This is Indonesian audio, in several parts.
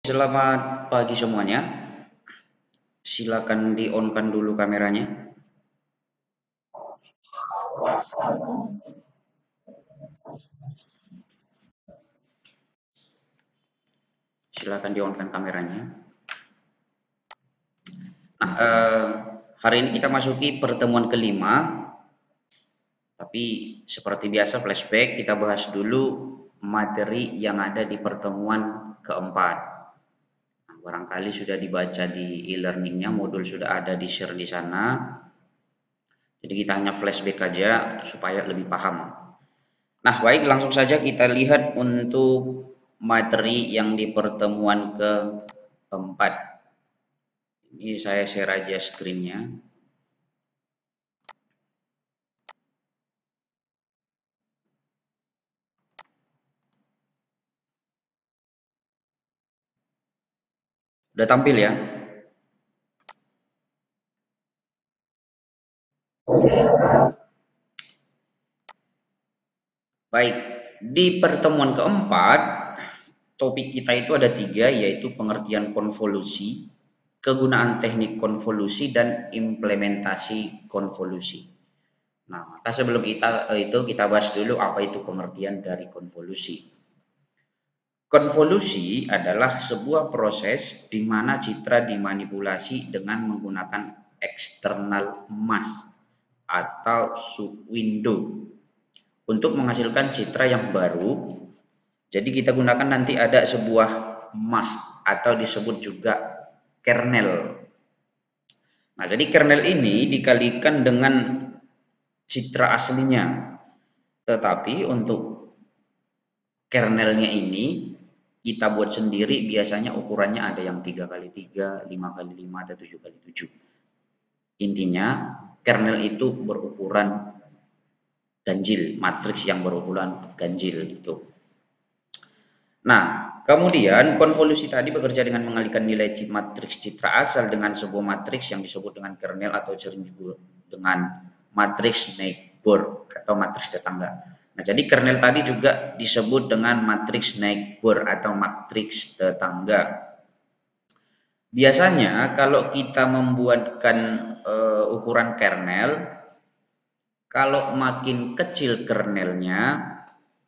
Selamat pagi semuanya. Silakan di-on-kan dulu kameranya. Silakan di-on-kan kameranya. Nah, hari ini kita masuki pertemuan kelima. Tapi seperti biasa flashback, kita bahas dulu materi yang ada di pertemuan keempat. Nah, barangkali sudah dibaca di e-learningnya, modul sudah ada di share di sana. Jadi kita hanya flashback aja supaya lebih paham. Nah, baik, langsung saja kita lihat untuk materi yang di pertemuan keempat. Ini saya share aja screen-nya. Udah tampil ya? Baik, di pertemuan keempat, topik kita itu ada tiga, yaitu pengertian konvolusi, kegunaan teknik konvolusi, dan implementasi konvolusi. Nah, maka sebelum itu kita bahas dulu apa itu pengertian dari konvolusi. Konvolusi adalah sebuah proses di mana citra dimanipulasi dengan menggunakan external mask atau subwindow untuk menghasilkan citra yang baru. Jadi kita gunakan nanti ada sebuah mask atau disebut juga kernel. Nah, jadi kernel ini dikalikan dengan citra aslinya. Tetapi untuk kernelnya ini kita buat sendiri, biasanya ukurannya ada yang 3x3, 5x5, atau 7x7. Intinya kernel itu berukuran ganjil, matriks yang berukuran ganjil itu. Nah, kemudian konvolusi tadi bekerja dengan mengalihkan nilai matriks citra asal dengan sebuah matriks yang disebut dengan kernel atau sering disebut dengan matriks neighbor atau matriks tetangga. Nah, jadi kernel tadi juga disebut dengan matriks neighbor atau matriks tetangga. Biasanya kalau kita membuatkan ukuran kernel, kalau makin kecil kernelnya,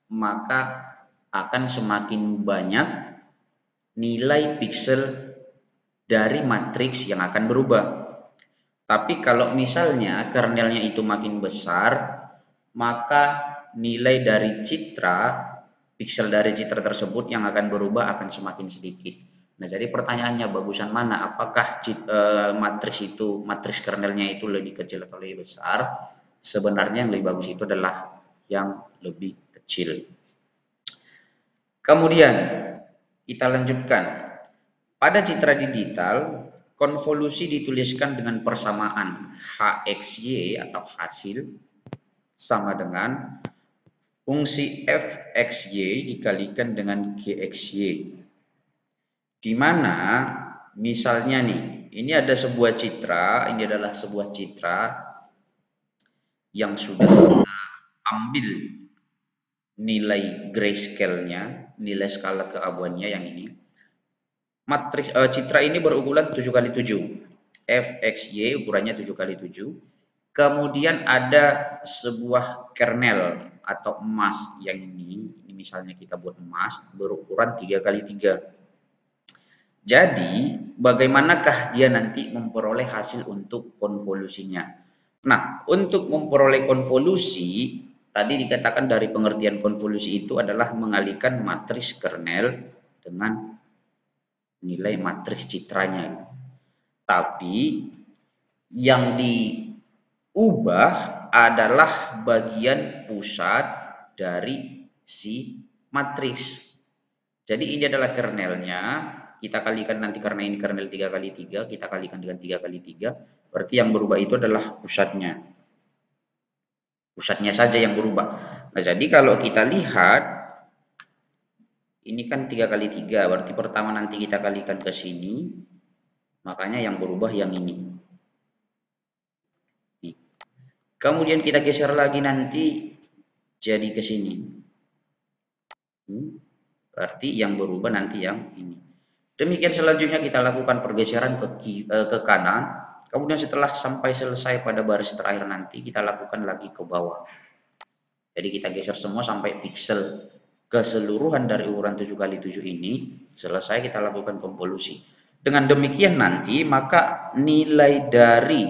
maka akan semakin banyak nilai piksel dari matriks yang akan berubah. Tapi kalau misalnya kernelnya itu makin besar, maka nilai dari citra, piksel dari citra tersebut yang akan berubah akan semakin sedikit. Nah, jadi pertanyaannya bagusan mana? Apakah matriks kernelnya itu lebih kecil atau lebih besar? Sebenarnya yang lebih bagus itu adalah yang lebih kecil. Kemudian kita lanjutkan. Pada citra digital, konvolusi dituliskan dengan persamaan HXY atau hasil sama dengan fungsi fxy dikalikan dengan gxy. Di mana misalnya nih, ini ada sebuah citra, ini adalah sebuah citra yang sudah kita ambil nilai grayscale-nya, nilai skala keabuannya yang ini. Matriks citra ini berukuran 7x7. fxy ukurannya 7x7. Kemudian ada sebuah kernel atau mask yang ini misalnya kita buat mask berukuran 3x3. Jadi, bagaimanakah dia nanti memperoleh hasil untuk konvolusinya? Nah, untuk memperoleh konvolusi, tadi dikatakan dari pengertian konvolusi itu adalah mengalihkan matriks kernel dengan nilai matriks citranya. Tapi yang diubah adalah bagian pusat dari si matriks. Jadi ini adalah kernelnya, kita kalikan nanti karena ini kernel 3x3, kita kalikan dengan 3x3, berarti yang berubah itu adalah pusatnya. Pusatnya saja yang berubah. Nah, jadi kalau kita lihat, ini kan 3x3, berarti pertama nanti kita kalikan ke sini, makanya yang berubah yang ini. Nih. Kemudian kita geser lagi nanti jadi ke sini. Berarti yang berubah nanti yang ini. Demikian selanjutnya kita lakukan pergeseran ke kanan. Kemudian setelah sampai selesai pada baris terakhir nanti kita lakukan lagi ke bawah. Jadi kita geser semua sampai piksel keseluruhan dari ukuran 7x7 ini selesai, kita lakukan konvolusi. Dengan demikian nanti maka nilai dari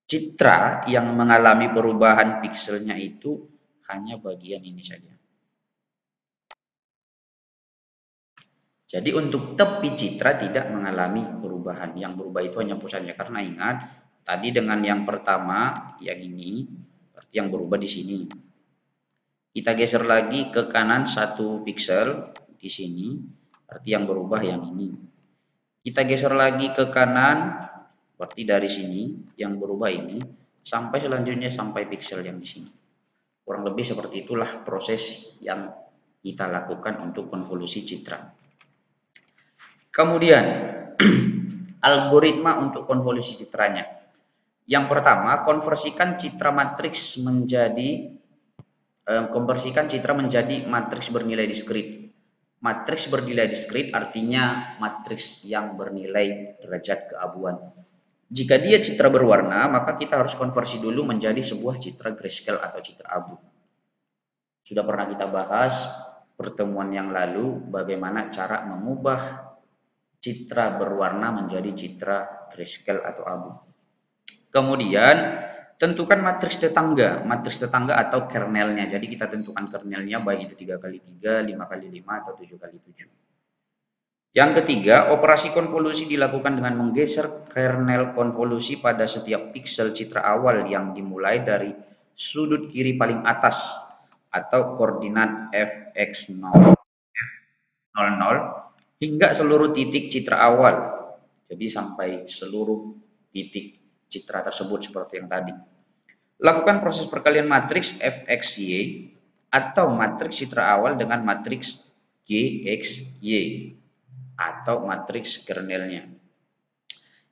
citra yang mengalami perubahan pikselnya itu hanya bagian ini saja. Jadi untuk tepi citra tidak mengalami perubahan. Yang berubah itu hanya pusatnya. Karena ingat, tadi dengan yang pertama, yang ini, berarti yang berubah di sini. Kita geser lagi ke kanan 1 piksel di sini, berarti yang berubah yang ini. Kita geser lagi ke kanan, berarti dari sini yang berubah ini, sampai selanjutnya sampai piksel yang di sini. Kurang lebih seperti itulah proses yang kita lakukan untuk konvolusi citra. Kemudian algoritma untuk konvolusi citranya. Yang pertama, konversikan citra matriks bernilai diskrit. Matriks bernilai diskrit artinya matriks yang bernilai derajat keabuan. Jika dia citra berwarna, maka kita harus konversi dulu menjadi sebuah citra grayscale atau citra abu. Sudah pernah kita bahas pertemuan yang lalu bagaimana cara mengubah citra berwarna menjadi citra grayscale atau abu. Kemudian tentukan matriks tetangga atau kernelnya. Jadi kita tentukan kernelnya baik itu 3x3, 5x5 atau 7x7. Yang ketiga, operasi konvolusi dilakukan dengan menggeser kernel konvolusi pada setiap piksel citra awal yang dimulai dari sudut kiri paling atas atau koordinat fx0 hingga seluruh titik citra awal. Jadi sampai seluruh titik citra tersebut seperti yang tadi. Lakukan proses perkalian matriks fxy atau matriks citra awal dengan matriks gxy atau matriks kernelnya.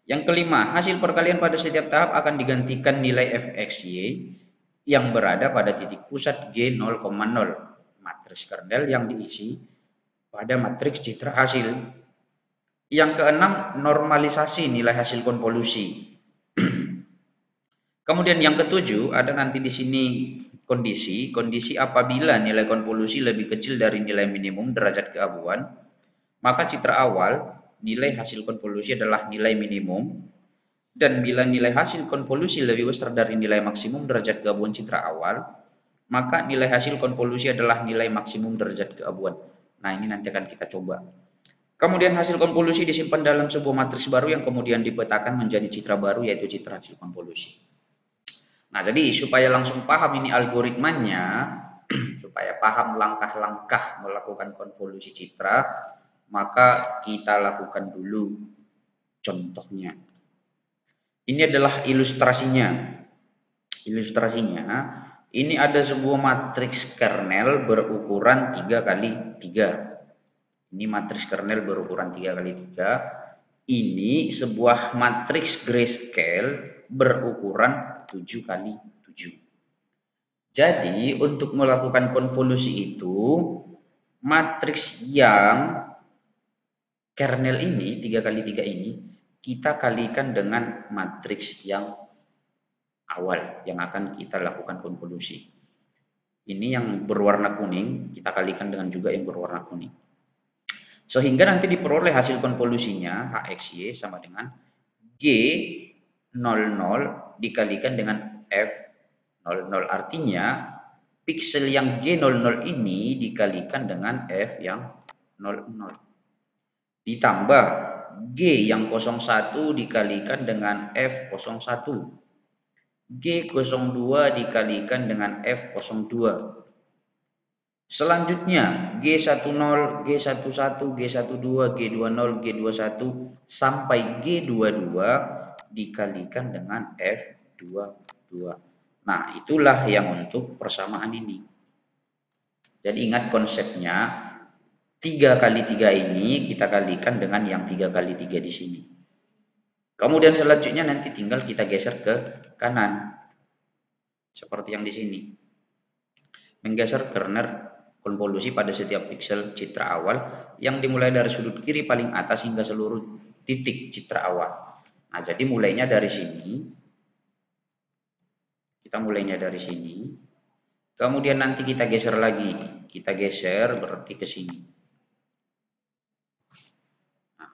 Yang kelima, hasil perkalian pada setiap tahap akan digantikan nilai fxy yang berada pada titik pusat G0,0 matriks kernel yang diisi pada matriks citra hasil. Yang keenam, normalisasi nilai hasil konvolusi. Kemudian yang ketujuh, ada nanti di sini kondisi apabila nilai konvolusi lebih kecil dari nilai minimum derajat keabuan, maka citra awal nilai hasil konvolusi adalah nilai minimum, dan bila nilai hasil konvolusi lebih besar dari nilai maksimum derajat keabuan citra awal, maka nilai hasil konvolusi adalah nilai maksimum derajat keabuan. Nah, ini nanti akan kita coba. Kemudian hasil konvolusi disimpan dalam sebuah matriks baru yang kemudian dipetakan menjadi citra baru, yaitu citra hasil konvolusi. Nah, jadi supaya langsung paham ini algoritmanya, supaya paham langkah-langkah melakukan konvolusi citra, maka kita lakukan dulu contohnya. Ini adalah ilustrasinya. Ini ada sebuah matriks kernel berukuran 3x3. Ini matriks kernel berukuran 3x3. Ini sebuah matriks grayscale berukuran 7x7. Jadi untuk melakukan konvolusi itu, matriks yang kernel ini 3x3 ini kita kalikan dengan matriks yang awal yang akan kita lakukan konvolusi. Ini yang berwarna kuning kita kalikan dengan juga yang berwarna kuning. Sehingga nanti diperoleh hasil konvolusinya HXY sama dengan G00 dikalikan dengan F00. Artinya piksel yang G00 ini dikalikan dengan F yang 00. Ditambah G yang 01 dikalikan dengan F01. G02 dikalikan dengan F02. Selanjutnya G10, G11, G12, G20, G21 sampai G22 dikalikan dengan F22. Nah, itulah yang untuk persamaan ini. Jadi ingat konsepnya, 3x3 ini kita kalikan dengan yang 3x3 di sini. Kemudian selanjutnya nanti tinggal kita geser ke kanan. Seperti yang di sini. Menggeser kernel konvolusi pada setiap piksel citra awal yang dimulai dari sudut kiri paling atas hingga seluruh titik citra awal. Nah, jadi mulainya dari sini. Kita mulainya dari sini. Kemudian nanti kita geser lagi. Kita geser berarti ke sini. Nah,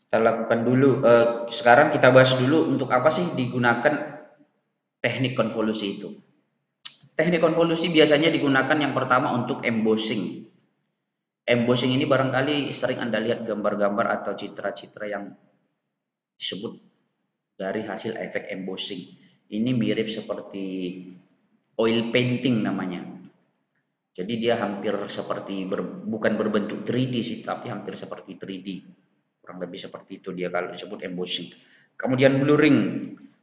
kita lakukan dulu. Sekarang kita bahas dulu untuk apa sih digunakan teknik konvolusi itu. Teknik konvolusi biasanya digunakan yang pertama untuk embossing. Embossing ini barangkali sering Anda lihat gambar-gambar atau citra-citra yang disebut dari hasil efek embossing. Ini mirip seperti oil painting namanya. Jadi dia hampir seperti bukan berbentuk 3D sih, tapi hampir seperti 3D. Kurang lebih seperti itu dia kalau disebut embossing. Kemudian blurring.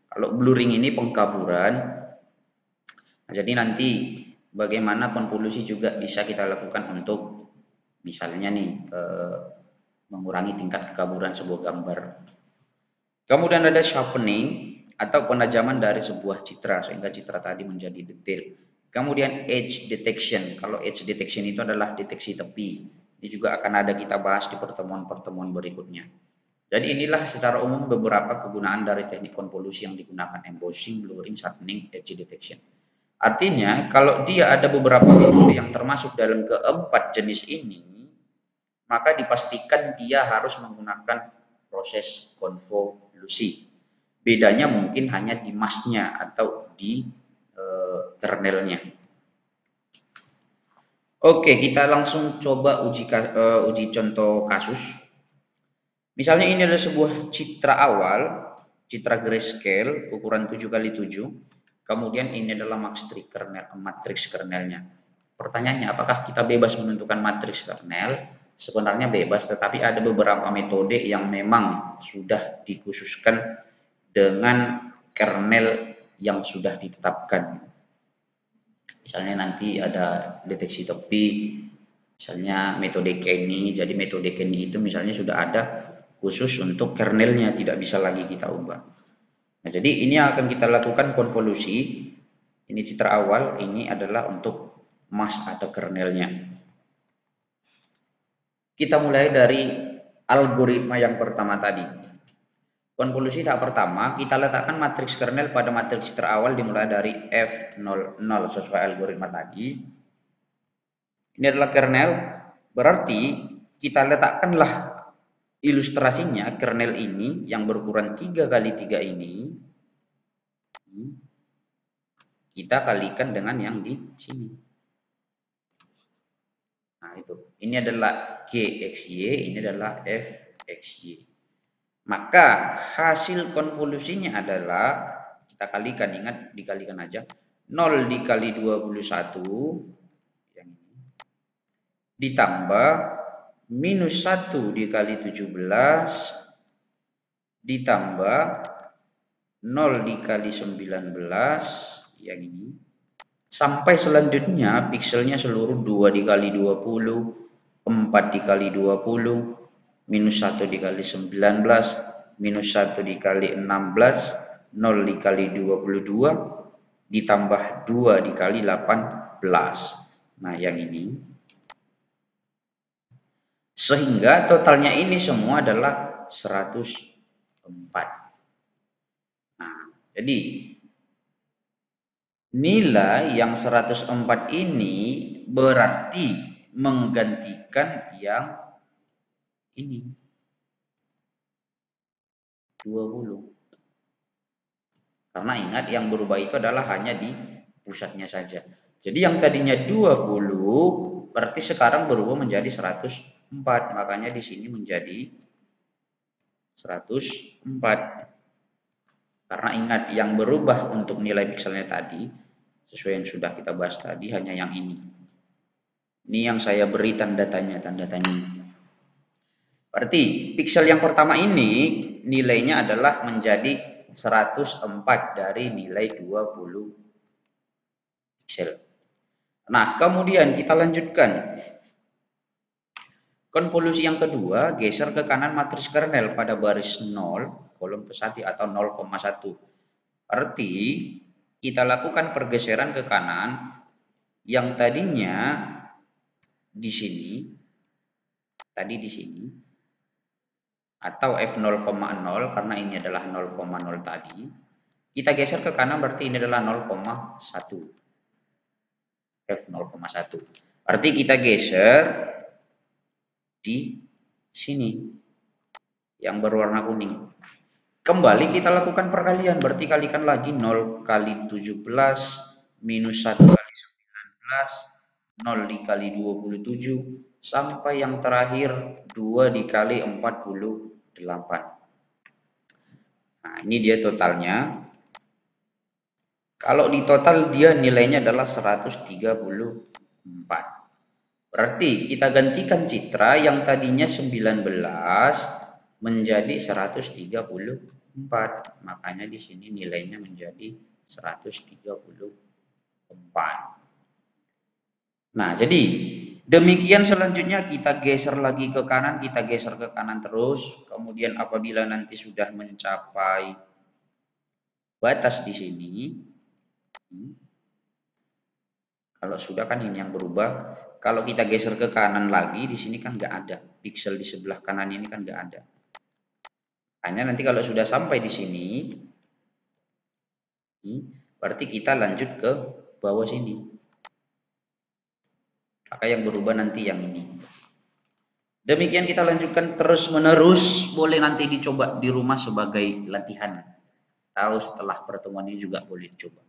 Kalau blurring ini pengkaburan. Nah, jadi nanti bagaimana konvolusi juga bisa kita lakukan untuk misalnya nih mengurangi tingkat kekaburan sebuah gambar. Kemudian ada sharpening atau penajaman dari sebuah citra sehingga citra tadi menjadi detail. Kemudian edge detection. Kalau edge detection itu adalah deteksi tepi. Ini juga akan ada kita bahas di pertemuan-pertemuan berikutnya. Jadi inilah secara umum beberapa kegunaan dari teknik konvolusi yang digunakan: embossing, blurring, sharpening, edge detection. Artinya, kalau dia ada beberapa metode yang termasuk dalam keempat jenis ini, maka dipastikan dia harus menggunakan proses konvolusi. Bedanya mungkin hanya di masknya atau di kernelnya. Oke, kita langsung coba uji contoh kasus. Misalnya ini adalah sebuah citra awal, citra grayscale ukuran 7x7. Kemudian ini adalah matriks kernelnya. Pertanyaannya, apakah kita bebas menentukan matriks kernel? Sebenarnya bebas, tetapi ada beberapa metode yang memang sudah dikhususkan dengan kernel yang sudah ditetapkan. Misalnya nanti ada deteksi tepi, misalnya metode Kenny. Jadi metode Kenny itu misalnya sudah ada khusus untuk kernelnya, tidak bisa lagi kita ubah. Nah, jadi ini akan kita lakukan konvolusi. Ini citra awal, ini adalah untuk mask atau kernelnya. Kita mulai dari algoritma yang pertama tadi. Konvolusi tahap pertama, kita letakkan matriks kernel pada matriks citra awal dimulai dari F00 sesuai algoritma tadi. Ini adalah kernel, berarti kita letakkanlah ilustrasinya kernel ini yang berukuran 3x3 ini kita kalikan dengan yang di sini. Nah, itu. Ini adalah GXY, ini adalah FXY. Maka hasil konvolusinya adalah kita kalikan, ingat dikalikan aja. 0 dikali 21 yang ini ditambah minus 1 dikali 17 ditambah 0 dikali 19 yang ini sampai selanjutnya pikselnya seluruh 2 dikali 20, 4 dikali 20, minus 1 dikali 19, minus 1 dikali 16, 0 dikali 22 ditambah 2 dikali 18. Nah, yang ini. Sehingga totalnya ini semua adalah 104. Nah, jadi nilai yang 104 ini berarti menggantikan yang ini 20. Karena ingat yang berubah itu adalah hanya di pusatnya saja. Jadi yang tadinya 20 berarti sekarang berubah menjadi 104. Makanya di sini menjadi 104. Karena ingat yang berubah untuk nilai pikselnya tadi sesuai yang sudah kita bahas tadi hanya yang ini. Ini yang saya beri tanda tanya. Berarti piksel yang pertama ini nilainya adalah menjadi 104 dari nilai 20 piksel. Nah, kemudian kita lanjutkan. Konvolusi yang kedua, geser ke kanan matriks kernel pada baris 0, kolom ke-1 atau 0,1. Arti kita lakukan pergeseran ke kanan yang tadinya di sini, tadi di sini, atau F0,0 karena ini adalah 0,0 tadi, kita geser ke kanan berarti ini adalah 0,1. F0,1. Berarti kita geser di sini yang berwarna kuning. Kembali kita lakukan perkalian, berarti kalikan lagi 0 kali 17 minus 1 kali 19, 0 dikali 27, sampai yang terakhir 2 dikali 48. Nah, ini dia totalnya. Kalau di total dia nilainya adalah 134. Berarti kita gantikan citra yang tadinya 19 menjadi 134. Makanya di sini nilainya menjadi 134. Nah, jadi demikian selanjutnya kita geser lagi ke kanan, kita geser ke kanan terus. Kemudian apabila nanti sudah mencapai batas di sini, kalau sudah kan ini yang berubah. Kalau kita geser ke kanan lagi, di sini kan nggak ada. Piksel di sebelah kanan ini kan nggak ada. Hanya nanti kalau sudah sampai di sini, berarti kita lanjut ke bawah sini. Maka yang berubah nanti yang ini. Demikian kita lanjutkan terus menerus. Boleh nanti dicoba di rumah sebagai latihan. Tahu setelah pertemuan ini juga boleh dicoba.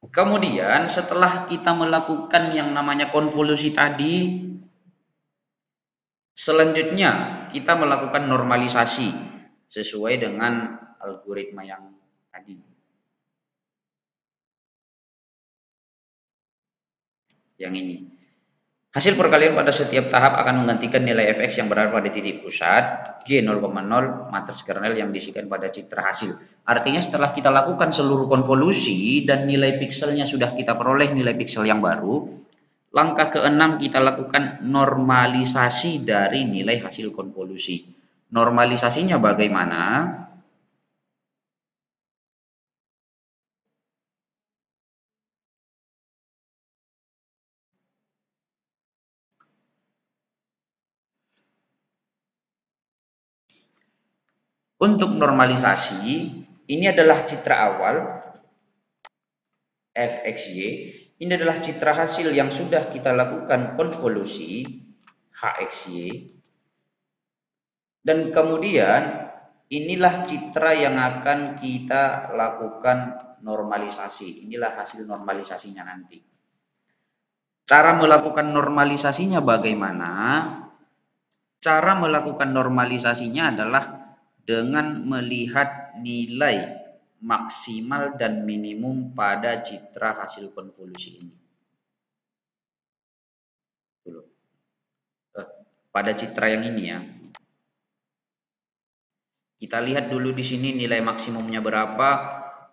Kemudian setelah kita melakukan yang namanya konvolusi tadi, selanjutnya kita melakukan normalisasi sesuai dengan algoritma yang tadi. Yang ini. Hasil perkalian pada setiap tahap akan menggantikan nilai fx yang berada pada titik pusat G 0,0 matriks kernel yang diisikan pada citra hasil. Artinya setelah kita lakukan seluruh konvolusi dan nilai pikselnya sudah kita peroleh nilai piksel yang baru, langkah ke-6 kita lakukan normalisasi dari nilai hasil konvolusi. Normalisasinya bagaimana? Untuk normalisasi, ini adalah citra awal fxy, ini adalah citra hasil yang sudah kita lakukan konvolusi hxy, dan kemudian inilah citra yang akan kita lakukan normalisasi. Inilah hasil normalisasinya nanti. Cara melakukan normalisasinya bagaimana? Cara melakukan normalisasinya adalah dengan melihat nilai maksimal dan minimum pada citra hasil konvolusi ini. Pada citra yang ini ya. Kita lihat dulu di sini nilai maksimumnya berapa,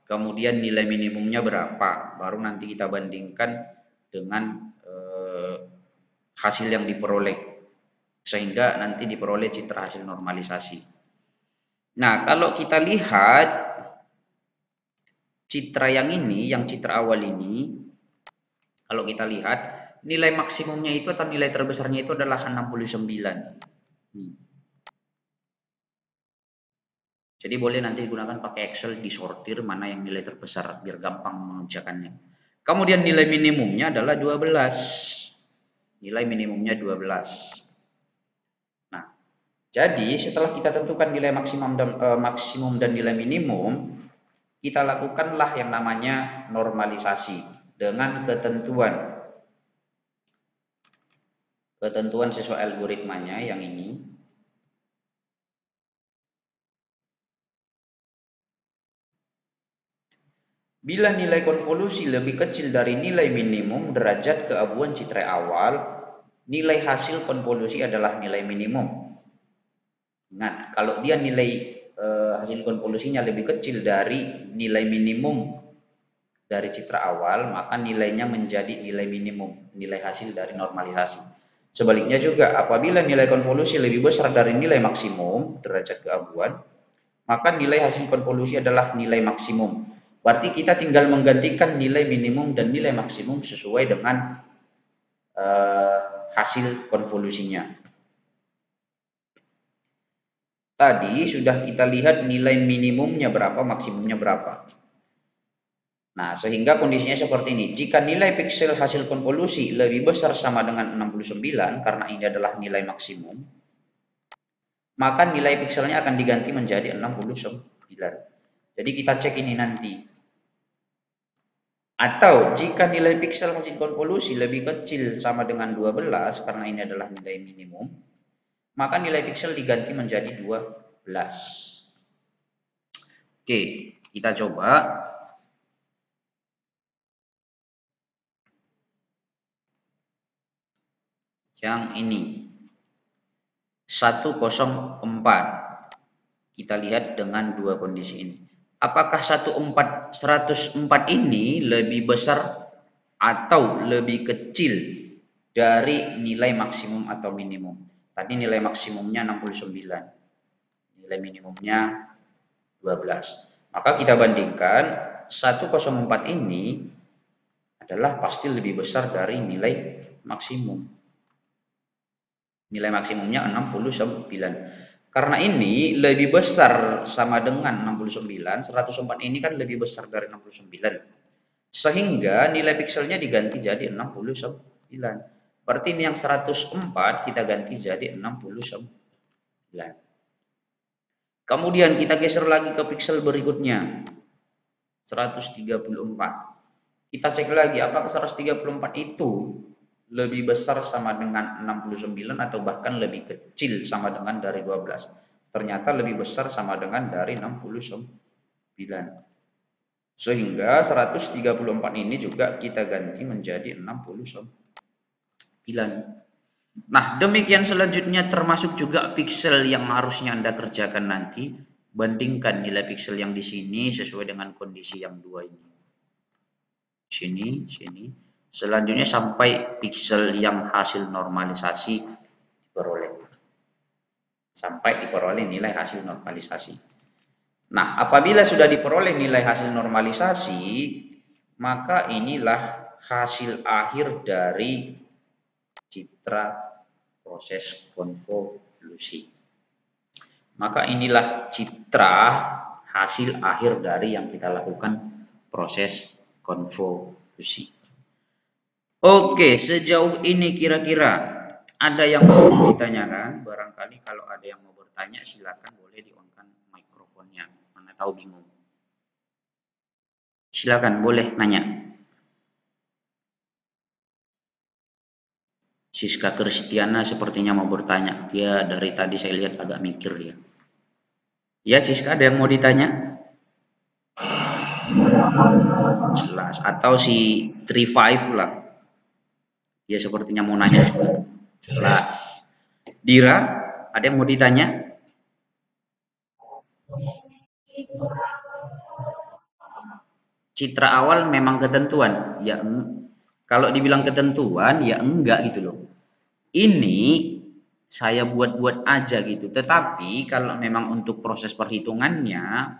kemudian nilai minimumnya berapa. Baru nanti kita bandingkan dengan hasil yang diperoleh. Sehingga nanti diperoleh citra hasil normalisasi. Nah, kalau kita lihat citra yang ini, yang citra awal ini, kalau kita lihat nilai maksimumnya itu atau nilai terbesarnya itu adalah 69. Jadi boleh nanti digunakan pakai Excel disortir mana yang nilai terbesar biar gampang mengerjakannya. Kemudian nilai minimumnya adalah 12. Nilai minimumnya 12. Jadi setelah kita tentukan nilai maksimum dan nilai minimum, kita lakukanlah yang namanya normalisasi dengan ketentuan sesuai algoritmanya yang ini. Bila nilai konvolusi lebih kecil dari nilai minimum derajat keabuan citra awal, nilai hasil konvolusi adalah nilai minimum. Ingat, kalau dia nilai hasil konvolusinya lebih kecil dari nilai minimum dari citra awal, maka nilainya menjadi nilai minimum, nilai hasil dari normalisasi. Sebaliknya juga, apabila nilai konvolusi lebih besar dari nilai maksimum derajat keabuan, maka nilai hasil konvolusi adalah nilai maksimum. Berarti kita tinggal menggantikan nilai minimum dan nilai maksimum sesuai dengan hasil konvolusinya. Tadi sudah kita lihat nilai minimumnya berapa, maksimumnya berapa. Nah, sehingga kondisinya seperti ini. Jika nilai piksel hasil konvolusi lebih besar sama dengan 69, karena ini adalah nilai maksimum, maka nilai pikselnya akan diganti menjadi 69. Jadi kita cek ini nanti. Atau jika nilai piksel hasil konvolusi lebih kecil sama dengan 12, karena ini adalah nilai minimum, maka nilai piksel diganti menjadi 12. Oke, kita coba. Yang ini 104. Kita lihat dengan dua kondisi ini. Apakah 104 ini lebih besar atau lebih kecil dari nilai maksimum atau minimum? Tadi nilai maksimumnya 69. Nilai minimumnya 12. Maka kita bandingkan 104 ini adalah pasti lebih besar dari nilai maksimum. Nilai maksimumnya 69. Karena ini lebih besar sama dengan 69, 104 ini kan lebih besar dari 69. Sehingga nilai pikselnya diganti jadi 69. Berarti ini yang 104 kita ganti jadi 69. Kemudian kita geser lagi ke piksel berikutnya. 134. Kita cek lagi apakah 134 itu lebih besar sama dengan 69 atau bahkan lebih kecil sama dengan dari 12. Ternyata lebih besar sama dengan dari 69. Sehingga 134 ini juga kita ganti menjadi 69. Nah, demikian selanjutnya termasuk juga piksel yang harusnya Anda kerjakan nanti. Bandingkan nilai piksel yang di sini sesuai dengan kondisi yang dua ini. Sini. Selanjutnya sampai piksel yang hasil normalisasi diperoleh. Sampai diperoleh nilai hasil normalisasi. Nah, apabila sudah diperoleh nilai hasil normalisasi, maka inilah hasil akhir dari citra proses konvolusi. Maka inilah citra hasil akhir dari yang kita lakukan proses konvolusi. Oke, sejauh ini kira-kira ada yang mau ditanyakan? Barangkali kalau ada yang mau bertanya silakan boleh di-on-kan mikrofonnya. Mana tahu bingung. Silakan boleh nanya. Siska Kristiana sepertinya mau bertanya. Dia dari tadi saya lihat agak mikir dia. Ya, Siska ada yang mau ditanya? Jelas. Atau si 35 lah. Dia sepertinya mau nanya juga. Jelas. Dira, ada yang mau ditanya? Citra awal memang ketentuan. Ya, kalau dibilang ketentuan, ya enggak gitu loh. Ini saya buat-buat aja gitu. Tetapi kalau memang untuk proses perhitungannya,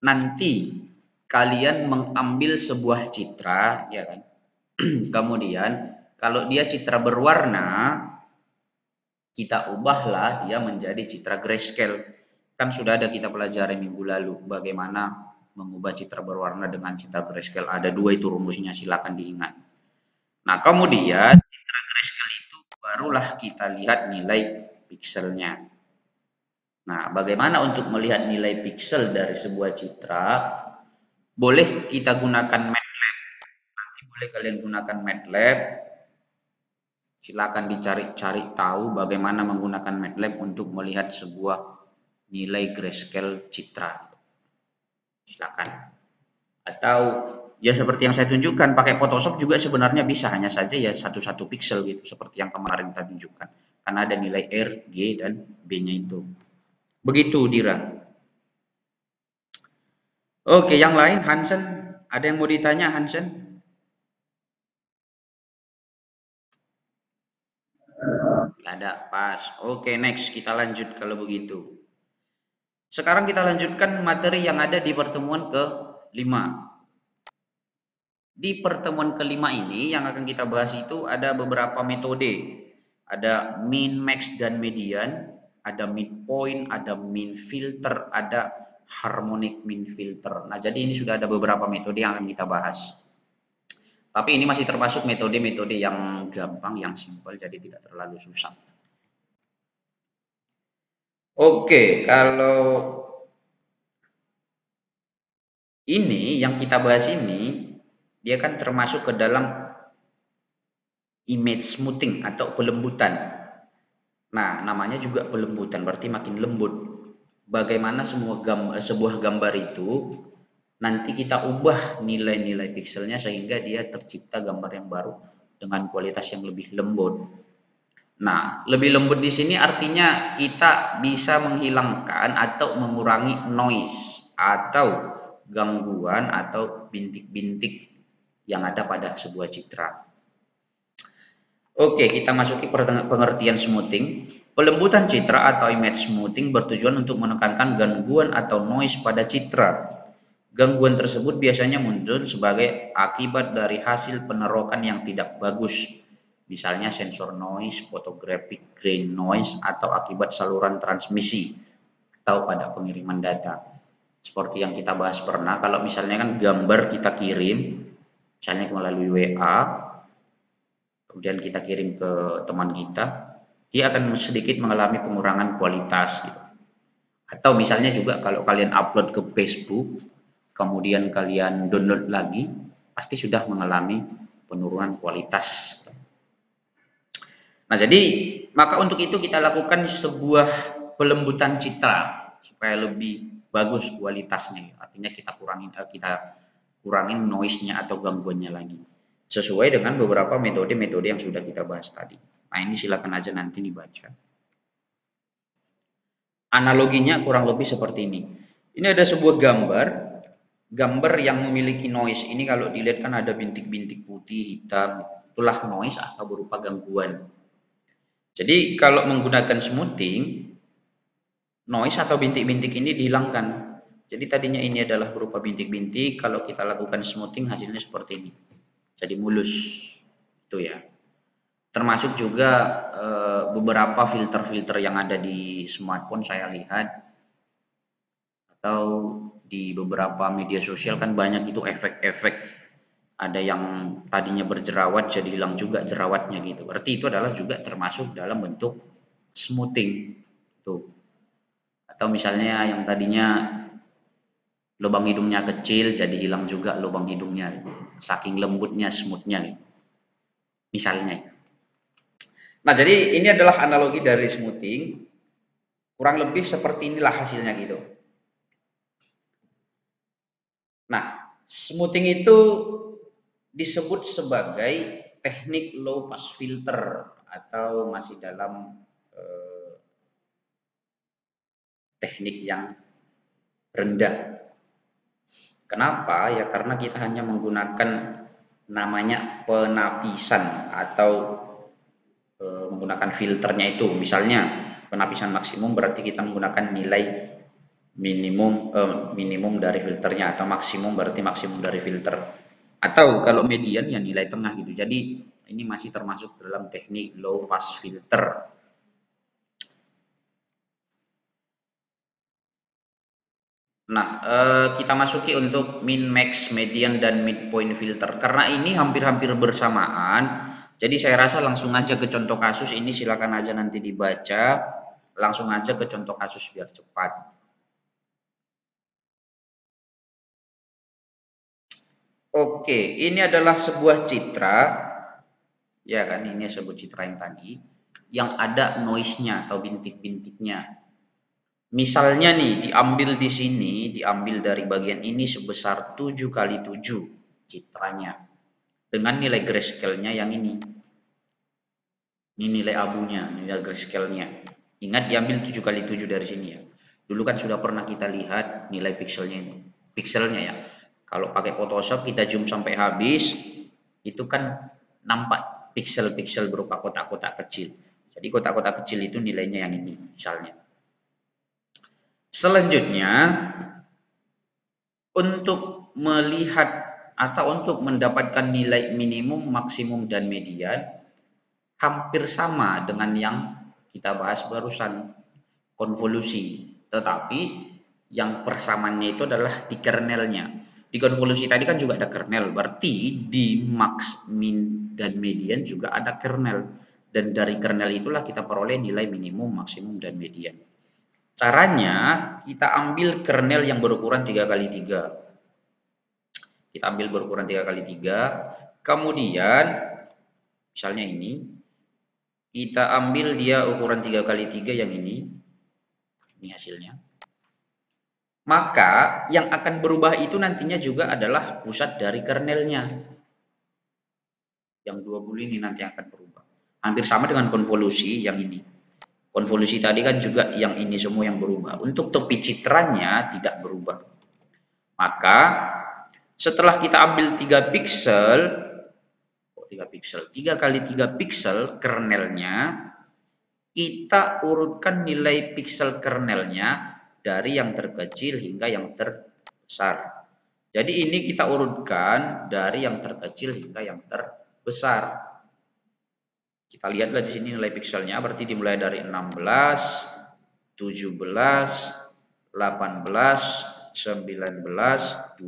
nanti kalian mengambil sebuah citra, ya kan? Kemudian kalau dia citra berwarna, kita ubahlah dia menjadi citra grayscale. Kan sudah ada kita pelajari minggu lalu bagaimana mengubah citra berwarna dengan citra grayscale. Ada dua itu rumusnya, silakan diingat. Nah, kemudian citra grayscale itu barulah kita lihat nilai pikselnya. Nah, bagaimana untuk melihat nilai piksel dari sebuah citra? Boleh kita gunakan MATLAB. Nanti boleh kalian gunakan MATLAB. Silakan dicari-cari tahu bagaimana menggunakan MATLAB untuk melihat sebuah nilai grayscale citra. Silakan. Atau ya seperti yang saya tunjukkan pakai Photoshop juga sebenarnya bisa, hanya saja ya satu-satu pixel gitu seperti yang kemarin kita tunjukkan. Karena ada nilai R, G dan B-nya itu. Begitu Dira. Oke, yang lain Hansen, ada yang mau ditanya Hansen? Ada, pas. Oke, next kita lanjut kalau begitu. Sekarang kita lanjutkan materi yang ada di pertemuan ke-5. Di pertemuan kelima ini yang akan kita bahas itu ada beberapa metode. Ada min, max, dan median. Ada midpoint, ada min filter, ada harmonic min filter. Nah, jadi ini sudah ada beberapa metode yang akan kita bahas. Tapi ini masih termasuk metode-metode yang gampang, yang simpel, jadi tidak terlalu susah. Oke, kalau ini yang kita bahas ini, dia kan termasuk ke dalam image smoothing atau pelembutan. Nah, namanya juga pelembutan, berarti makin lembut. Bagaimana sebuah gambar itu nanti kita ubah nilai-nilai pixelnya sehingga dia tercipta gambar yang baru dengan kualitas yang lebih lembut. Nah, lebih lembut di sini artinya kita bisa menghilangkan atau mengurangi noise atau gangguan atau bintik-bintik yang ada pada sebuah citra. Oke, kita masuki pengertian smoothing. Pelembutan citra atau image smoothing bertujuan untuk menekankan gangguan atau noise pada citra. Gangguan tersebut biasanya muncul sebagai akibat dari hasil penerokan yang tidak bagus, misalnya sensor noise, photographic grain noise, atau akibat saluran transmisi atau pada pengiriman data. Seperti yang kita bahas pernah, kalau misalnya kan gambar kita kirim, misalnya melalui WA, kemudian kita kirim ke teman kita, dia akan sedikit mengalami pengurangan kualitas gitu. Atau misalnya juga kalau kalian upload ke Facebook, kemudian kalian download lagi, pasti sudah mengalami penurunan kualitas. Nah, jadi maka untuk itu kita lakukan sebuah pelembutan citra supaya lebih bagus kualitasnya. Artinya kita kurangin noise-nya atau gangguannya lagi. Sesuai dengan beberapa metode-metode yang sudah kita bahas tadi. Nah, ini silakan aja nanti dibaca. Analoginya kurang lebih seperti ini. Ini ada sebuah gambar yang memiliki noise. Ini kalau dilihat kan ada bintik-bintik putih, hitam, itulah noise atau berupa gangguan. Jadi kalau menggunakan smoothing, noise atau bintik-bintik ini dihilangkan. Jadi tadinya ini adalah berupa bintik-bintik, kalau kita lakukan smoothing hasilnya seperti ini. Jadi mulus. Itu ya. Termasuk juga beberapa filter-filter yang ada di smartphone saya lihat, atau di beberapa media sosial kan banyak itu efek-efek, ada yang tadinya berjerawat jadi hilang juga jerawatnya gitu. Berarti itu adalah juga termasuk dalam bentuk smoothing tuh. Atau misalnya yang tadinya lubang hidungnya kecil jadi hilang juga lubang hidungnya gitu. Saking lembutnya, smoothnya gitu. Misalnya. Nah, jadi ini adalah analogi dari smoothing. Kurang lebih seperti inilah hasilnya gitu. Nah, smoothing itu disebut sebagai teknik low pass filter atau masih dalam teknik yang rendah. Kenapa? Ya karena kita hanya menggunakan namanya penapisan atau menggunakan filternya itu. Misalnya penapisan maksimum berarti kita menggunakan nilai minimum dari filternya, atau maksimum berarti maksimum dari filter. Atau kalau median ya nilai tengah gitu. Jadi ini masih termasuk dalam teknik low pass filter. Nah, kita masuki untuk min, max, median, dan midpoint filter. Karena ini hampir-hampir bersamaan, jadi saya rasa langsung aja ke contoh kasus ini, silakan aja nanti dibaca. Langsung aja ke contoh kasus biar cepat. Oke, ini adalah sebuah citra, ya kan, ini sebuah citra yang tadi, yang ada noise-nya atau bintik-bintiknya. Misalnya nih, diambil di sini, diambil dari bagian ini sebesar 7 kali 7 citranya. Dengan nilai grayscale-nya yang ini. Ini nilai abunya, nilai grayscale-nya. Ingat diambil 7 kali 7 dari sini ya. Dulu kan sudah pernah kita lihat nilai pixelnya ini. Pixelnya ya. Kalau pakai Photoshop kita zoom sampai habis, itu kan nampak pixel-pixel berupa kotak-kotak kecil. Jadi kotak-kotak kecil itu nilainya yang ini misalnya. Selanjutnya, untuk melihat atau untuk mendapatkan nilai minimum, maksimum, dan median hampir sama dengan yang kita bahas barusan, konvolusi. Tetapi yang persamaannya itu adalah di kernelnya. Di konvolusi tadi kan juga ada kernel, berarti di max, min, dan median juga ada kernel. Dan dari kernel itulah kita peroleh nilai minimum, maksimum, dan median. Caranya kita ambil kernel yang berukuran 3x3. Kita ambil berukuran 3x3. Kemudian misalnya ini kita ambil dia ukuran 3x3 yang ini hasilnya. Maka yang akan berubah itu nantinya juga adalah pusat dari kernelnya. Yang 20 ini nanti akan berubah. Hampir sama dengan konvolusi yang ini. Konvolusi tadi kan juga yang ini semua yang berubah. Untuk tepi citranya tidak berubah. Maka setelah kita ambil 3 piksel, 3 kali 3 piksel kernelnya, kita urutkan nilai piksel kernelnya dari yang terkecil hingga yang terbesar. Jadi ini kita urutkan dari yang terkecil hingga yang terbesar. Kita lihatlah di sini nilai pikselnya, berarti dimulai dari 16, 17, 18, 19, 20,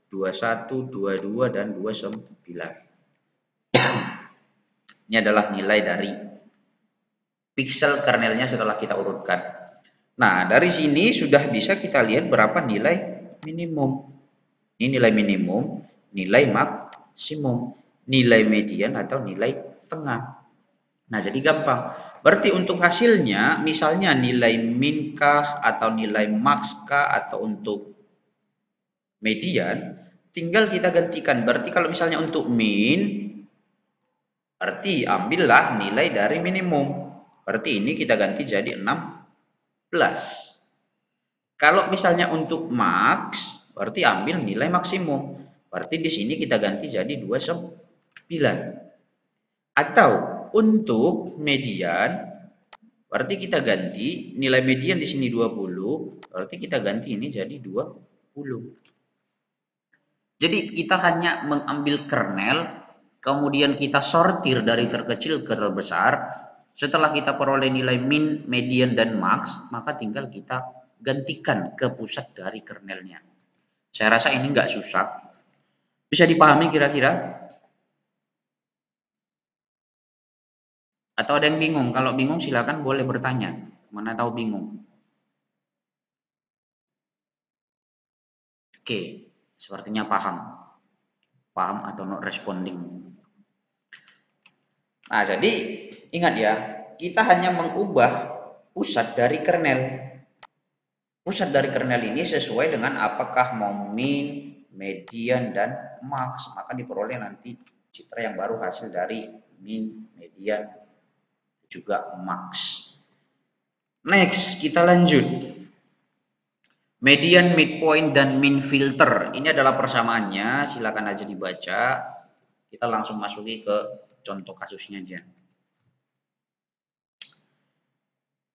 21, 22, dan 29. Ini adalah nilai dari piksel kernelnya setelah kita urutkan. Nah, dari sini sudah bisa kita lihat berapa nilai minimum. Ini nilai minimum, nilai maksimum, nilai median atau nilai tengah. Nah, jadi gampang. Berarti untuk hasilnya, misalnya nilai min kah, atau nilai max kah, atau untuk median, tinggal kita gantikan. Berarti kalau misalnya untuk min, berarti ambillah nilai dari minimum. Berarti ini kita ganti jadi 16. Kalau misalnya untuk max, berarti ambil nilai maksimum. Berarti di sini kita ganti jadi 29. Atau untuk median, berarti kita ganti nilai median di sini 20, berarti kita ganti ini jadi 20. Jadi kita hanya mengambil kernel, kemudian kita sortir dari terkecil ke terbesar. Setelah kita peroleh nilai min, median, dan max, maka tinggal kita gantikan ke pusat dari kernelnya. Saya rasa ini nggak susah. Bisa dipahami kira-kira? Atau ada yang bingung? Kalau bingung silakan boleh bertanya. Mana tahu bingung. Oke, sepertinya paham. Paham atau not responding. Nah, jadi ingat ya, kita hanya mengubah pusat dari kernel. Pusat dari kernel ini sesuai dengan apakah mau min, median, dan max. Maka diperoleh nanti citra yang baru hasil dari min, median, juga max. Next, kita lanjut. Median, midpoint, dan min filter. Ini adalah persamaannya. Silakan aja dibaca. Kita langsung masuki ke contoh kasusnya aja.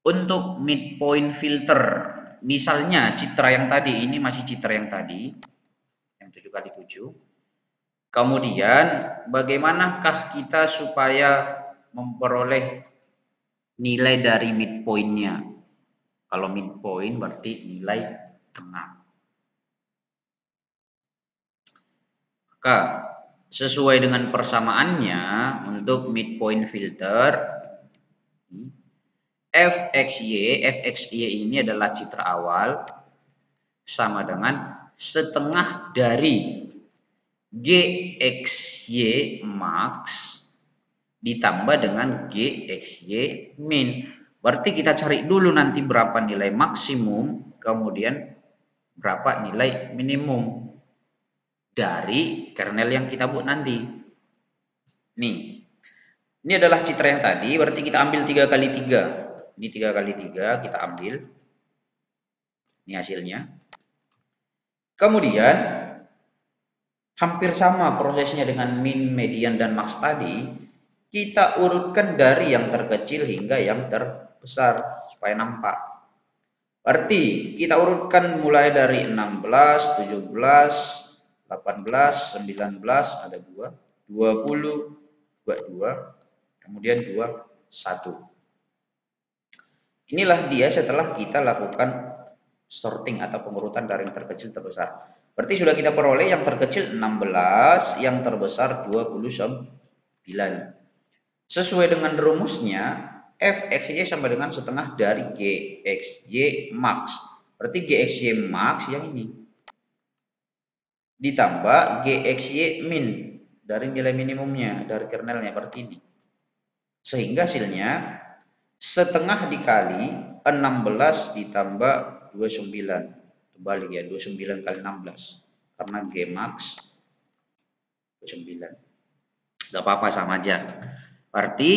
Untuk midpoint filter, misalnya citra yang tadi, ini masih citra yang tadi, yang 7x7. Kemudian, bagaimanakah kita supaya memperoleh nilai dari midpointnya? Kalau midpoint berarti nilai tengah. Maka sesuai dengan persamaannya untuk midpoint filter, fxy ini adalah citra awal sama dengan setengah dari gxy max ditambah dengan gxy min. Berarti kita cari dulu nanti berapa nilai maksimum, kemudian berapa nilai minimum dari kernel yang kita buat nanti. Nih, ini adalah citra yang tadi, berarti kita ambil 3x3. Ini 3x3 kita ambil. Ini hasilnya. Kemudian, hampir sama prosesnya dengan min, median, dan max tadi. Kita urutkan dari yang terkecil hingga yang terbesar supaya nampak. Berarti kita urutkan mulai dari 16, 17, 18, 19 ada 2, 20, 22, kemudian 21. Inilah dia setelah kita lakukan sorting atau pengurutan dari yang terkecil terbesar. Berarti sudah kita peroleh yang terkecil 16, yang terbesar 29. Sesuai dengan rumusnya, Fxy sama dengan setengah dari Gxy max. Berarti Gxy max yang ini. Ditambah Gxy min dari nilai minimumnya, dari kernelnya, berarti ini. Sehingga hasilnya setengah dikali 16 ditambah 29. Terbalik ya, 29 kali 16. Karena G max 29. Gak apa-apa, sama aja. Berarti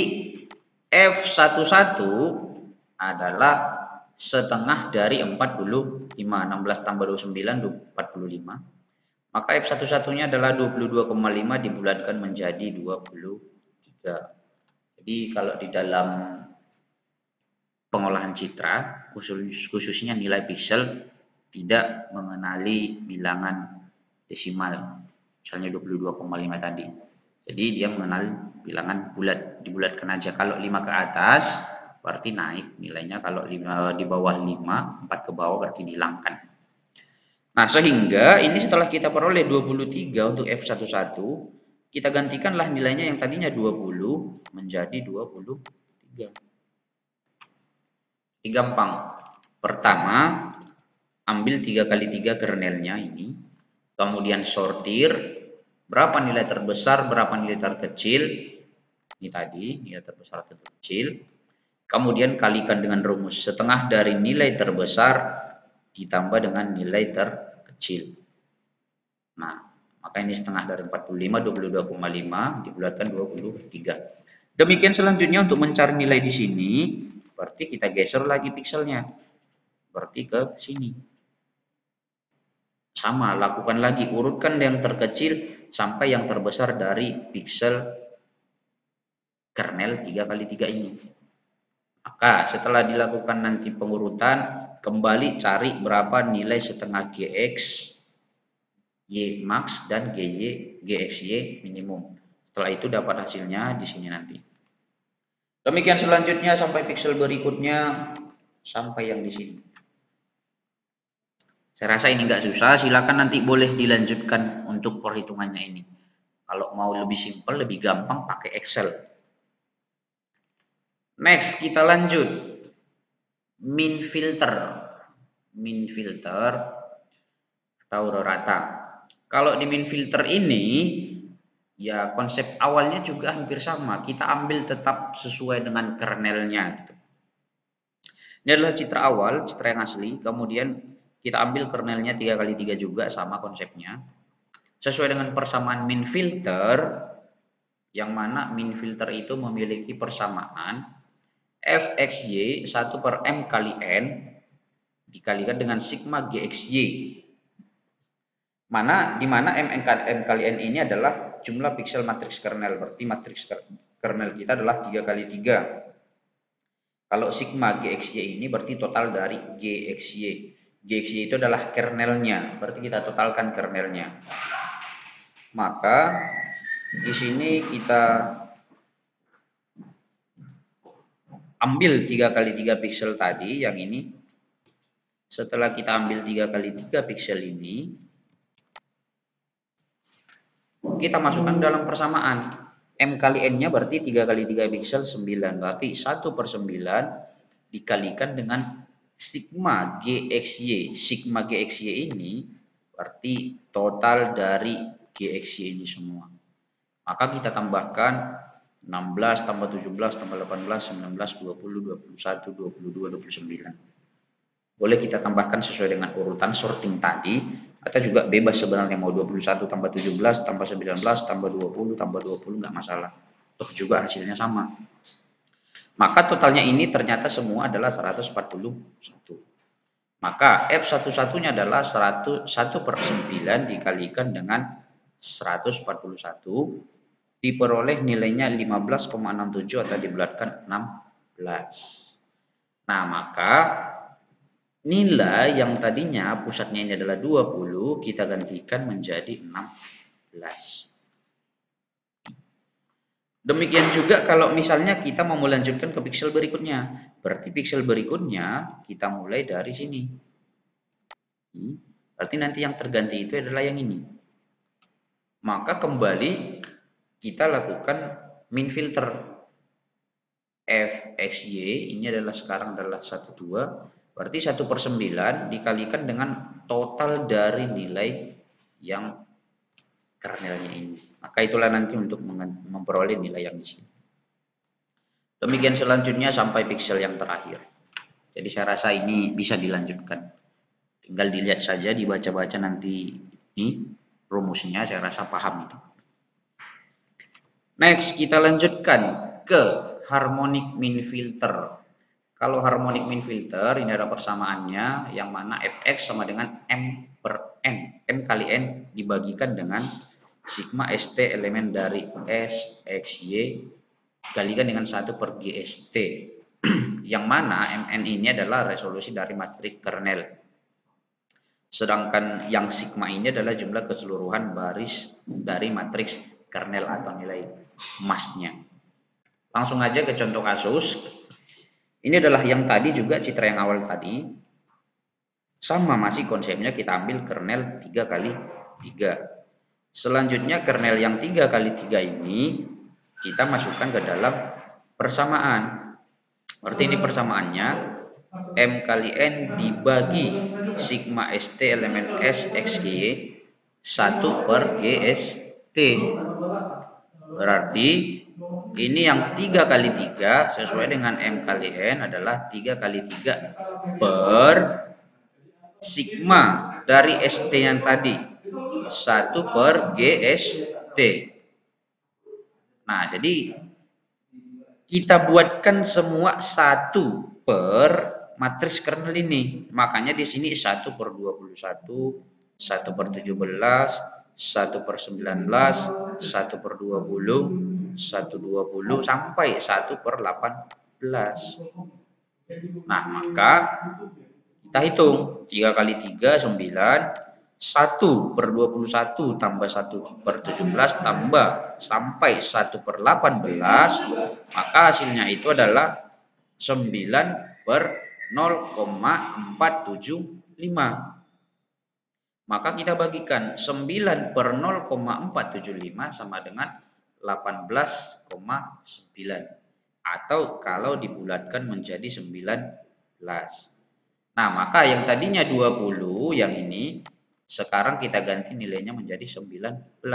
F11 adalah setengah dari 45. 16 tambah 29, 45. Maka F11-nya adalah 22,5 dibulatkan menjadi 23. Jadi kalau di dalam pengolahan citra, khususnya nilai piksel, tidak mengenali bilangan desimal. Misalnya 22,5 tadi. Jadi dia mengenal bilangan bulat, dibulatkan aja. Kalau 5 ke atas berarti naik nilainya, kalau 5 di bawah 5, 4 ke bawah berarti dihilangkan. Nah, sehingga ini setelah kita peroleh 23 untuk F11, kita gantikanlah nilainya yang tadinya 20 menjadi 23. Ini gampang. Pertama, ambil 3 kali 3 kernelnya ini, kemudian sortir, berapa nilai terbesar, berapa nilai terkecil, ini tadi, nilai terbesar atau terkecil, kemudian kalikan dengan rumus setengah dari nilai terbesar ditambah dengan nilai terkecil. Nah, maka ini setengah dari 45, 22,5 dibulatkan 23. Demikian selanjutnya untuk mencari nilai di sini, berarti kita geser lagi pikselnya. Berarti ke sini. Sama, lakukan lagi, urutkan yang terkecil sampai yang terbesar dari piksel kernel 3 kali 3 ini. Maka setelah dilakukan nanti pengurutan, kembali cari berapa nilai setengah Gx, Y max, dan Gxy minimum. Setelah itu dapat hasilnya di sini nanti. Demikian selanjutnya sampai piksel berikutnya, sampai yang di sini. Saya rasa ini nggak susah, silakan nanti boleh dilanjutkan untuk perhitungannya ini. Kalau mau lebih simpel, lebih gampang pakai Excel. Next, kita lanjut. Min filter. Min filter atau rata. Kalau di min filter ini, ya konsep awalnya juga hampir sama. Kita ambil tetap sesuai dengan kernelnya. Gitu. Ini adalah citra awal, citra yang asli. Kemudian kita ambil kernelnya 3 kali 3 juga, sama konsepnya. Sesuai dengan persamaan min filter, yang mana min filter itu memiliki persamaan Fxy 1 per M kali N dikalikan dengan sigma Gxy. Di mana M kali N ini adalah jumlah piksel matriks kernel. Berarti matriks kernel kita adalah 3 kali 3. Kalau sigma Gxy ini berarti total dari Gxy. Gxy itu adalah kernelnya. Berarti kita totalkan kernelnya. Maka di sini kita ambil 3 kali 3 piksel tadi, yang ini. Setelah kita ambil 3 kali 3 piksel ini, kita masukkan dalam persamaan. M kali N-nya berarti 3 kali 3 piksel 9. Berarti 1 per 9 dikalikan dengan sigma Gxy. Sigma Gxy ini berarti total dari Gxy ini semua. Maka kita tambahkan 16 tambah 17 tambah 18, 19, 20, 21, 22, 29. Boleh kita tambahkan sesuai dengan urutan sorting tadi, atau juga bebas sebenarnya mau 21 tambah 17 tambah 19 tambah 20 tambah 20 nggak masalah. Toh juga hasilnya sama. Maka totalnya ini ternyata semua adalah 141. Maka F11-nya adalah 1 per 9 dikalikan dengan 141, diperoleh nilainya 15,67 atau dibulatkan 16. Nah, maka nilai yang tadinya pusatnya ini adalah 20, kita gantikan menjadi 16. Demikian juga kalau misalnya kita mau melanjutkan ke piksel berikutnya. Berarti piksel berikutnya kita mulai dari sini. Berarti nanti yang terganti itu adalah yang ini. Maka kembali kita lakukan min filter. Fxy ini adalah sekarang adalah 12. Berarti 1/9 dikalikan dengan total dari nilai yang kernelnya ini. Maka itulah nanti untuk memperoleh nilai yang di sini. Demikian selanjutnya sampai piksel yang terakhir. Jadi saya rasa ini bisa dilanjutkan. Tinggal dilihat saja, dibaca-baca nanti ini rumusnya, saya rasa paham itu. Next, kita lanjutkan ke harmonic mean filter. Kalau harmonic mean filter, ini ada persamaannya, yang mana fx sama dengan m per n. M kali n dibagikan dengan sigma st elemen dari s, x, y, dikalikan dengan 1 per gst. Yang mana mn ini adalah resolusi dari matriks kernel. Sedangkan yang sigma ini adalah jumlah keseluruhan baris dari matriks kernel atau nilai masnya. Langsung aja ke contoh kasus. Ini adalah yang tadi juga citra yang awal tadi. Sama masih konsepnya, kita ambil kernel 3 kali 3. Selanjutnya kernel yang 3 kali 3 ini kita masukkan ke dalam persamaan. Berarti ini persamaannya M kali N dibagi sigma ST elemen S X Y 1 per GST. Berarti ini yang 3 kali 3 sesuai dengan M kali N adalah 3 kali 3 per sigma dari ST yang tadi 1 per GST. Nah, jadi kita buatkan semua 1 per matriks kernel ini. Makanya di sini 1 per 21, 1 per 17, 1 per 19, 1 per 20, 1/20 sampai 1 per 18. Nah, maka kita hitung 3 kali 3 9, 1 per 21 tambah 1 per 17 tambah sampai 1 per 18, maka hasilnya itu adalah 9 per 0,475. Maka kita bagikan 9 per 0,475 sama dengan 18,9. Atau kalau dibulatkan menjadi 19. Nah, maka yang tadinya 20 yang ini sekarang kita ganti nilainya menjadi 19.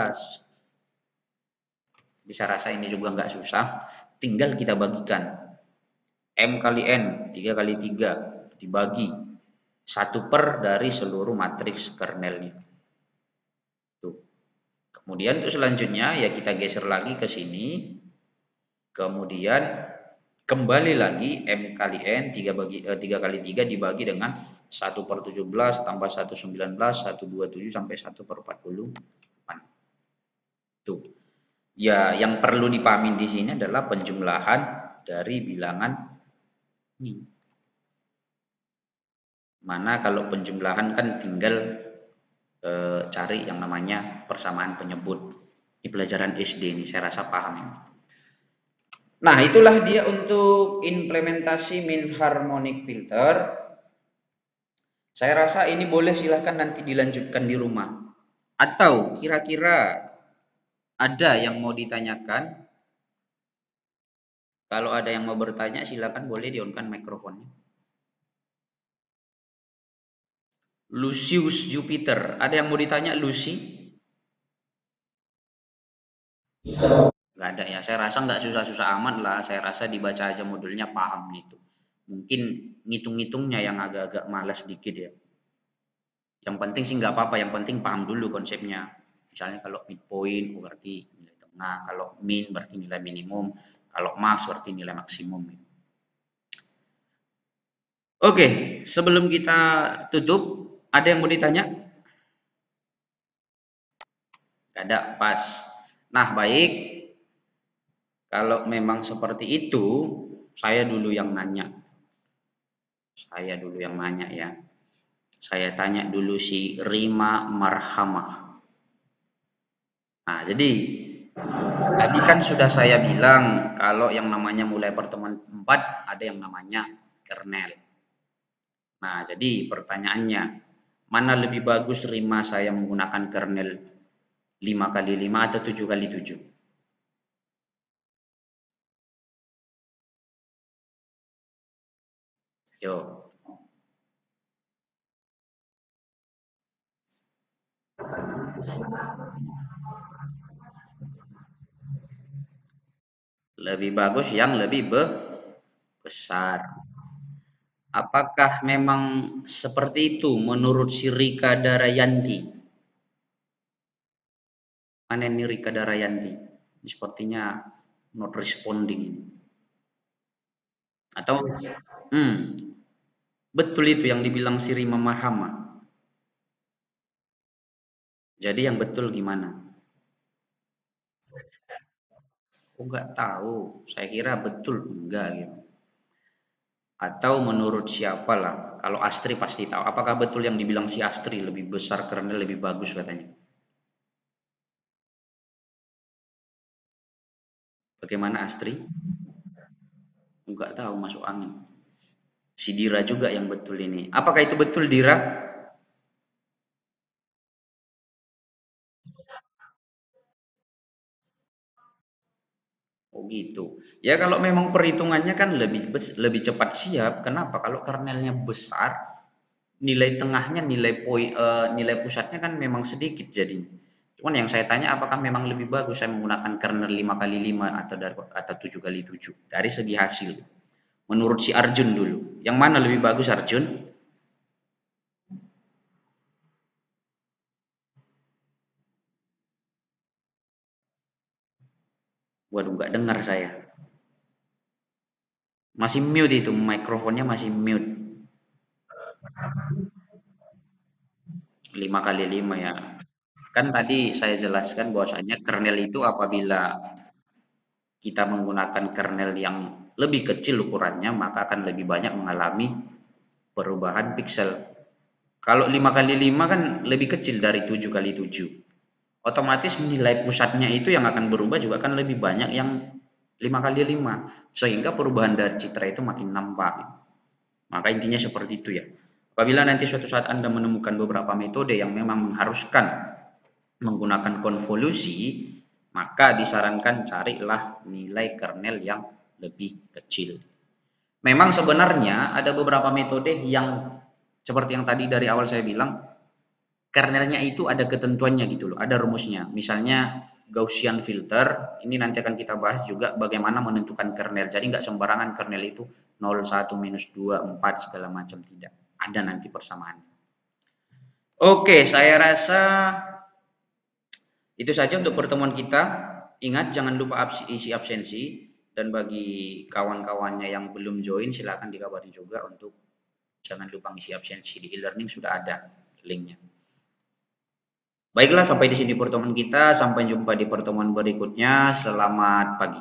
Bisa rasa ini juga nggak susah. Tinggal kita bagikan. M kali N 3 kali 3 dibagi 1 per dari seluruh matriks kernelnya. Tuh. Kemudian untuk selanjutnya ya kita geser lagi ke sini. Kemudian kembali lagi M kali N 3 kali 3 dibagi dengan 1 per 17 tambah 1 19, 1 27 sampai 1 per 48. Tuh. Ya, yang perlu dipahami di sini adalah penjumlahan dari bilangan ini. Mana kalau penjumlahan kan tinggal cari yang namanya persamaan penyebut. Di pelajaran SD ini saya rasa paham. Nah, itulah dia untuk implementasi mean harmonic filter. Saya rasa ini boleh silahkan nanti dilanjutkan di rumah. Atau kira-kira ada yang mau ditanyakan? Kalau ada yang mau bertanya silakan boleh di-on-kan mikrofonnya. Lucius Jupiter, ada yang mau ditanya Lucy? Nggak ada ya, saya rasa nggak susah-susah amat lah. Saya rasa dibaca aja modulnya paham itu. Mungkin ngitung-ngitungnya yang agak-agak malas sedikit ya. Yang penting sih nggak apa-apa, yang penting paham dulu konsepnya. Misalnya kalau midpoint berarti nilai tengah, kalau min berarti nilai minimum, kalau max berarti nilai maksimum. Oke, sebelum kita tutup, ada yang mau ditanya? Nggak ada, pas. Nah, baik. Kalau memang seperti itu, saya dulu yang nanya. Saya dulu yang nanya ya. Saya tanya dulu si Rima Marhamah. Nah, jadi tadi kan sudah saya bilang kalau yang namanya mulai pertemuan 4 ada yang namanya kernel. Nah, jadi pertanyaannya, mana lebih bagus Rima saya menggunakan kernel 5 kali 5 atau 7 kali 7? Yo, lebih bagus yang lebih besar. Apakah memang seperti itu menurut si Rika Darayanti? Mana ini Rika Darayanti? Sepertinya not responding. Atau hmm, betul itu yang dibilang si Rima Marhama. Jadi yang betul gimana? Aku nggak tahu. Saya kira betul enggak gitu. Atau menurut siapa lah? Kalau Astri pasti tahu. Apakah betul yang dibilang si Astri lebih besar kernel lebih bagus katanya? Bagaimana Astri? Enggak tahu masuk angin. Si Dira juga yang betul ini. Apakah itu betul Dira? Oh gitu. Ya kalau memang perhitungannya kan lebih cepat siap. Kenapa? Kalau kernelnya besar, nilai tengahnya, nilai pusatnya kan memang sedikit jadi. Cuman yang saya tanya apakah memang lebih bagus saya menggunakan kernel 5 kali 5 atau 7 kali 7 dari segi hasil. Menurut si Arjun dulu. Yang mana lebih bagus Arjun? Waduh nggak dengar saya. Masih mute itu, mikrofonnya masih mute. 5 kali 5 ya. Kan tadi saya jelaskan bahwasanya kernel itu apabila kita menggunakan kernel yang lebih kecil ukurannya, maka akan lebih banyak mengalami perubahan piksel. Kalau 5 kali 5 kan lebih kecil dari 7 kali 7. Otomatis nilai pusatnya itu yang akan berubah juga akan lebih banyak yang 5 kali 5. Sehingga perubahan dari citra itu makin nampak. Maka intinya seperti itu ya. Apabila nanti suatu saat Anda menemukan beberapa metode yang memang mengharuskan menggunakan konvolusi, maka disarankan carilah nilai kernel yang lebih kecil. Memang sebenarnya ada beberapa metode yang seperti yang tadi dari awal saya bilang, kernelnya itu ada ketentuannya gitu loh, ada rumusnya. Misalnya Gaussian filter, ini nanti akan kita bahas juga bagaimana menentukan kernel. Jadi nggak sembarangan kernel itu 0, 1, minus 2, 4, segala macam, tidak. Ada nanti persamaan. Oke, saya rasa itu saja untuk pertemuan kita. Ingat jangan lupa isi absensi, dan bagi kawan-kawannya yang belum join silakan dikabari juga untuk jangan lupa ngisi absensi. Di e-learning sudah ada linknya. Baiklah, sampai di sini pertemuan kita. Sampai jumpa di pertemuan berikutnya. Selamat pagi.